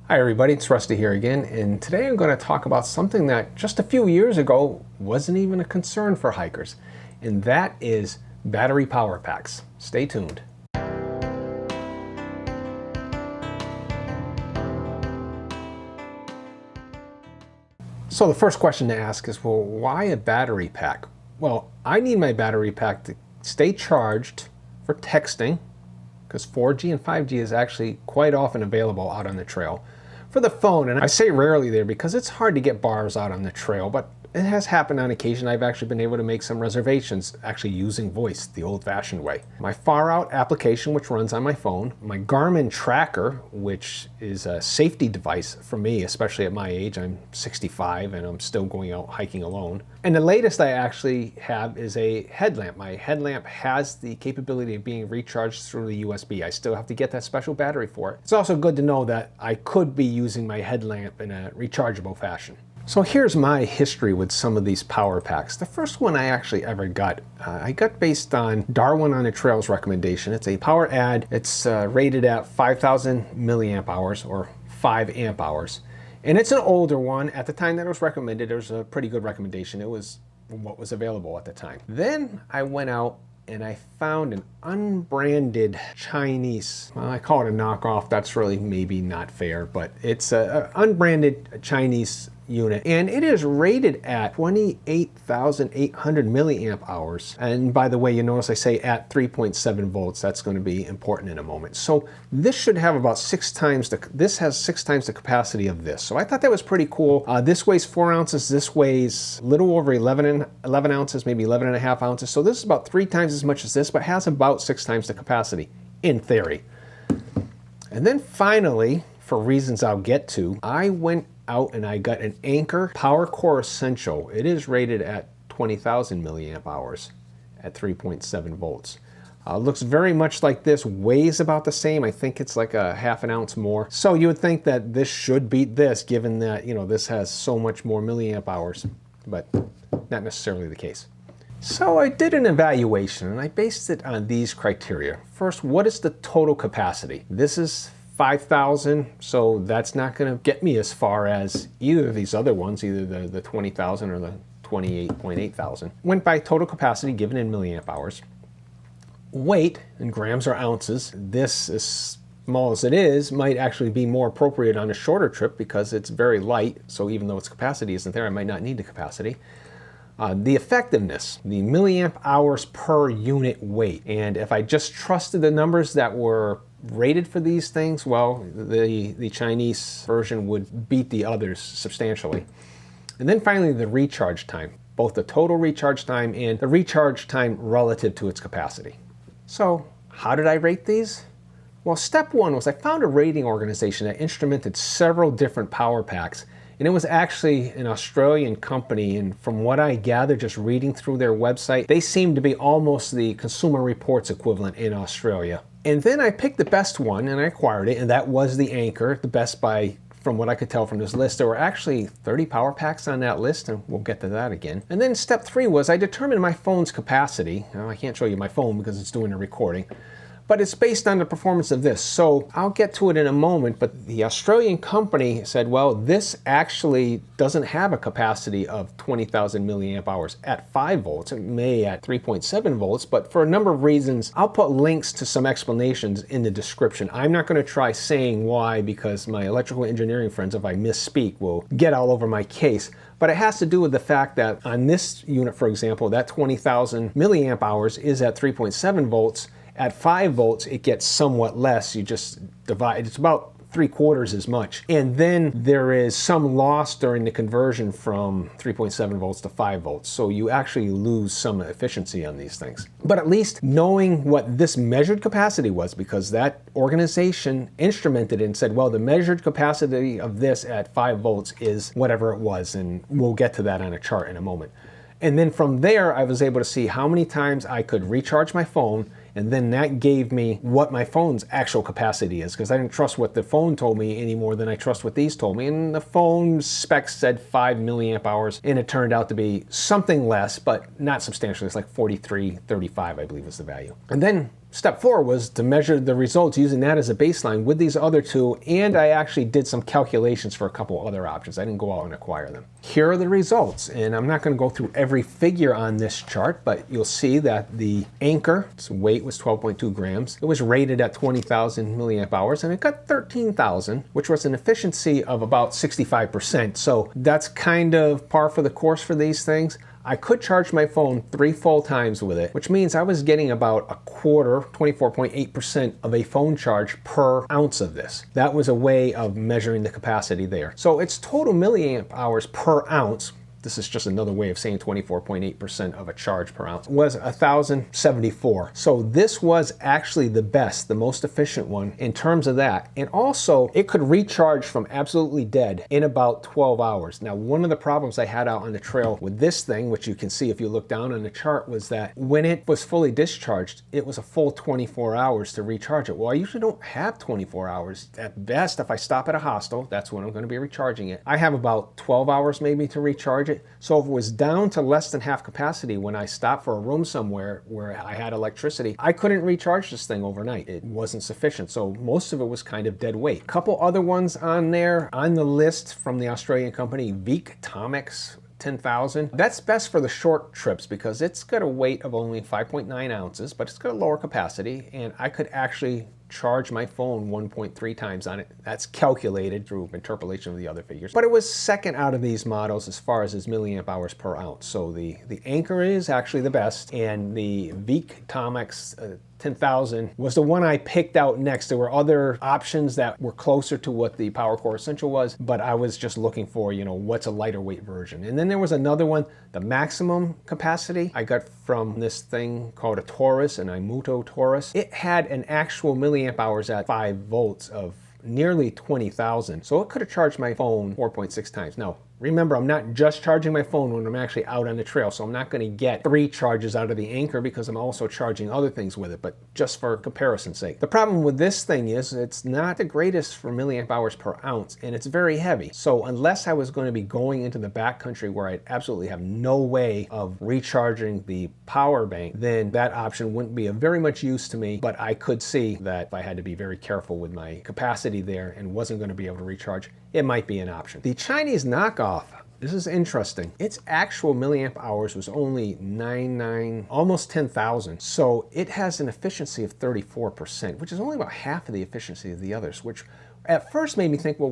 Hi everybody, it's Rusty here again, and today I'm going to talk about something that just a few years ago wasn't even a concern for hikers, and that is battery power packs. Stay tuned. So the first question to ask is, well, why a battery pack? Well, I need my battery pack to stay charged for texting, because 4G and 5G is actually quite often available out on the trail. For the phone, and I say rarely there because it's hard to get bars out on the trail, but it has happened on occasion. I've actually been able to make some reservations actually using voice the old-fashioned way. My Far Out application, which runs on my phone, my Garmin tracker, which is a safety device for me, especially at my age. I'm 65 and I'm still going out hiking alone. And the latest I actually have is a headlamp. My headlamp has the capability of being recharged through the USB. I still have to get that special battery for it. It's also good to know that I could be using my headlamp in a rechargeable fashion. So here's my history with some of these power packs. The first one I actually ever got, I got based on Darwin on the Trail's recommendation. It's a power ad. It's rated at 5,000 milliamp hours or 5 amp hours. And it's an older one. At the time that it was recommended, it was a pretty good recommendation. It was what was available at the time. Then I went out and I found an unbranded Chinese, well, I call it a knockoff. That's really maybe not fair, but it's an unbranded Chinese unit, and it is rated at 28,800 milliamp hours. And by the way, you notice I say at 3.7 volts. That's going to be important in a moment. So this should have about this has 6 times the capacity of this. So I thought that was pretty cool. This weighs 4 ounces. This weighs a little over 11 ounces, maybe 11 and a half ounces. So this is about 3 times as much as this, but has about 6 times the capacity in theory. And then finally, for reasons I'll get to, I went out and I got an Anker Power Core Essential. It is rated at 20,000 milliamp hours at 3.7 volts. Looks very much like this, weighs about the same. I think it's like a half an ounce more. So you would think that this should beat this, given that, you know, this has so much more milliamp hours, but not necessarily the case. So I did an evaluation and I based it on these criteria. First, what is the total capacity? This is 5,000, so that's not going to get me as far as either of these other ones, either the 20,000 or the 28.8 thousand. Went by total capacity given in milliamp hours. Weight in grams or ounces. This, as small as it is, might actually be more appropriate on a shorter trip because it's very light, so even though its capacity isn't there, I might not need the capacity. The effectiveness, the milliamp hours per unit weight. And if I just trusted the numbers that were rated for these things, well, the Chinese version would beat the others substantially. And then finally, the recharge time, both the total recharge time and the recharge time relative to its capacity. So how did I rate these? Well, step one was I found a rating organization that instrumented several different power packs. And it was actually an Australian company, and from what I gathered just reading through their website, they seem to be almost the Consumer Reports equivalent in Australia. And then I picked the best one and I acquired it, and that was the Anker, the best by, from what I could tell from this list. There were actually 30 power packs on that list, and we'll get to that again. And then step 3 was I determined my phone's capacity. Now, I can't show you my phone because it's doing a recording, but it's based on the performance of this. So I'll get to it in a moment, but the Australian company said, well, this actually doesn't have a capacity of 20,000 milliamp hours at 5 volts. It may at 3.7 volts, but for a number of reasons, I'll put links to some explanations in the description. I'm not going to try saying why, because my electrical engineering friends, if I misspeak, will get all over my case. But it has to do with the fact that on this unit, for example, that 20,000 milliamp hours is at 3.7 volts. At 5 volts, it gets somewhat less. You just divide, it's about 3/4 as much. And then there is some loss during the conversion from 3.7 volts to 5 volts. So you actually lose some efficiency on these things. But at least knowing what this measured capacity was, because that organization instrumented it and said, well, the measured capacity of this at 5 volts is whatever it was. And we'll get to that on a chart in a moment. And then from there, I was able to see how many times I could recharge my phone, and then that gave me what my phone's actual capacity is, because I didn't trust what the phone told me any more than I trust what these told me. And the phone specs said 5 milliamp hours, and it turned out to be something less, but not substantially. It's like 43.35, I believe, is the value. And then Step 4 was to measure the results using that as a baseline with these other two, and I actually did some calculations for a couple other options. I didn't go out and acquire them. Here are the results, and I'm not going to go through every figure on this chart, but you'll see that the Anchor, its weight was 12.2 grams. It was rated at 20,000 milliamp hours, and it got 13,000, which was an efficiency of about 65%. So that's kind of par for the course for these things. I could charge my phone 3 full times with it, which means I was getting about a quarter, 24.8% of a phone charge per ounce of this. That was a way of measuring the capacity there. So its total milliamp hours per ounce, this is just another way of saying 24.8% of a charge per ounce, was 1,074. So this was actually the best, the most efficient one in terms of that. And also, it could recharge from absolutely dead in about 12 hours. Now, one of the problems I had out on the trail with this thing, which you can see if you look down on the chart, was that when it was fully discharged, it was a full 24 hours to recharge it. Well, I usually don't have 24 hours. At best, if I stop at a hostel, that's when I'm going to be recharging it. I have about 12 hours maybe to recharge it. So if it was down to less than half capacity when I stopped for a room somewhere where I had electricity, I couldn't recharge this thing overnight. It wasn't sufficient. So most of it was kind of dead weight. A couple other ones on there on the list from the Australian company, Victomics 10,000. That's best for the short trips because it's got a weight of only 5.9 ounces, but it's got a lower capacity, and I could actually charge my phone 1.3 times on it. That's calculated through interpolation of the other figures. But it was second out of these models as far as its milliamp hours per ounce. So the Anchor is actually the best, and the Victomics 10,000 was the one I picked out next. There were other options that were closer to what the PowerCore Essential was, but I was just looking for, what's a lighter weight version. And then there was another one, the maximum capacity I got from this thing called a Taurus, an Imuto Taurus. It had an actual milliamp hours at 5 volts of nearly 20,000. So it could have charged my phone 4.6 times. Now, remember, I'm not just charging my phone when I'm actually out on the trail, so I'm not going to get 3 charges out of the Anchor because I'm also charging other things with it, but just for comparison's sake. The problem with this thing is it's not the greatest for milliamp hours per ounce, and it's very heavy. So unless I was going to be going into the backcountry where I'd absolutely have no way of recharging the power bank, then that option wouldn't be of very much use to me, but I could see that if I had to be very careful with my capacity there and wasn't going to be able to recharge, it might be an option. The Chinese knockoff, this is interesting. Its actual milliamp hours was only 99, almost 10,000. So it has an efficiency of 34%, which is only about half of the efficiency of the others, which at first made me think, well,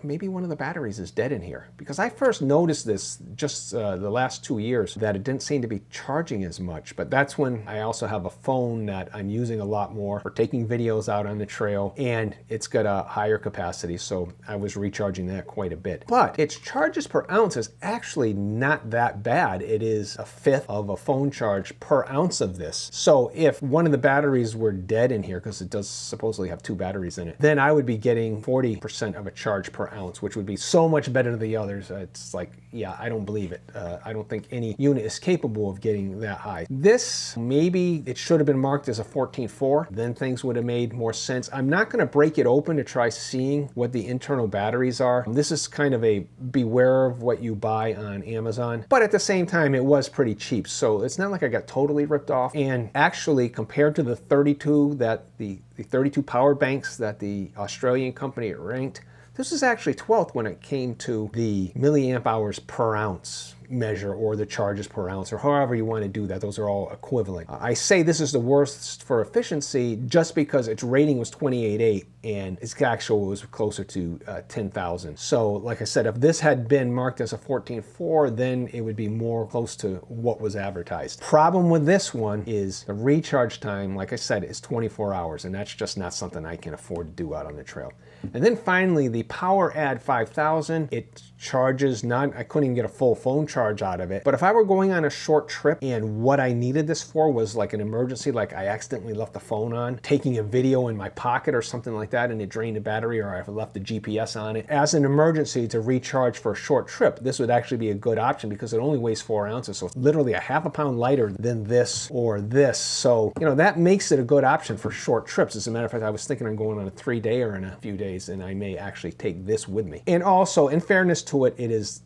maybe one of the batteries is dead in here. Because I first noticed this just the last 2 years, that it didn't seem to be charging as much. But that's when I also have a phone that I'm using a lot more for taking videos out on the trail, and it's got a higher capacity, so I was recharging that quite a bit. But its charges per ounce is actually not that bad. It is a fifth of a phone charge per ounce of this. So if one of the batteries were dead in here, because it does supposedly have 2 batteries in it, then I would be getting 40% of a charge per ounce, which would be so much better than the others. It's like, yeah, I don't believe it. I don't think any unit is capable of getting that high. This, maybe it should have been marked as a 14.4, then things would have made more sense. I'm not going to break it open to try seeing what the internal batteries are. This is kind of a beware of what you buy on Amazon, but at the same time, it was pretty cheap. So it's not like I got totally ripped off. And actually, compared to the 32 that the 32 power banks that the Australian company ranked, this is actually 12th when it came to the milliamp hours per ounce measure, or the charges per ounce, or however you want to do that. Those are all equivalent. I say this is the worst for efficiency just because its rating was 28.8 and its actual was closer to 10,000. So like I said, if this had been marked as a 14.4, then it would be more close to what was advertised. Problem with this one is the recharge time, like I said, is 24 hours, and that's just not something I can afford to do out on the trail. And then finally, the PowerAd 5000, it charges I couldn't even get a full phone charge out of it. But if I were going on a short trip and what I needed this for was like an emergency, like I accidentally left the phone on, taking a video in my pocket or something like that, and it drained the battery, or I left the GPS on it, as an emergency to recharge for a short trip, this would actually be a good option because it only weighs 4 ounces. So it's literally a half a pound lighter than this or this. So, that makes it a good option for short trips. As a matter of fact, I was thinking I'm going on a 3-day or in a few days, and I may actually take this with me. And also, in fairness to it, it is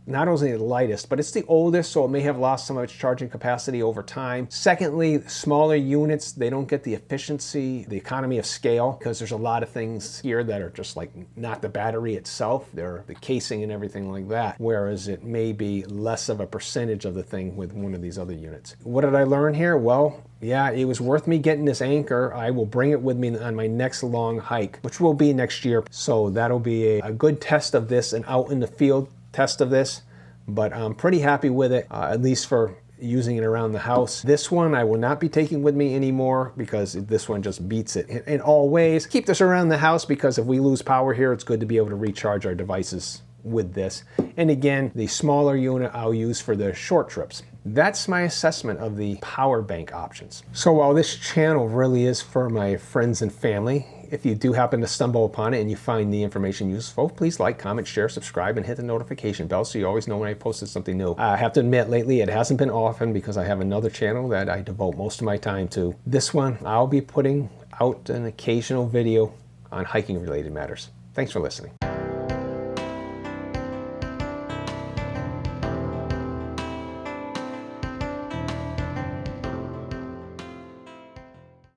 not only surprisingly the lightest, but it's the oldest, so it may have lost some of its charging capacity over time. Secondly, smaller units, they don't get the efficiency, the economy of scale, because there's a lot of things here that are just like not the battery itself, they're the casing and everything like that, whereas it may be less of a percentage of the thing with one of these other units. What did I learn here? Well, yeah, it was worth me getting this anchor. I will bring it with me on my next long hike, which will be next year. So that'll be a good test of this, and out in the field test of this. But I'm pretty happy with it, at least for using it around the house. This one I will not be taking with me anymore because this one just beats it in all ways. Keep this around the house because if we lose power here, it's good to be able to recharge our devices with this. And again, the smaller unit I'll use for the short trips. That's my assessment of the power bank options. So while this channel really is for my friends and family, if you do happen to stumble upon it and you find the information useful, please like, comment, share, subscribe, and hit the notification bell so you always know when I posted something new. I have to admit, lately it hasn't been often because I have another channel that I devote most of my time to. This one, I'll be putting out an occasional video on hiking related matters. Thanks for listening.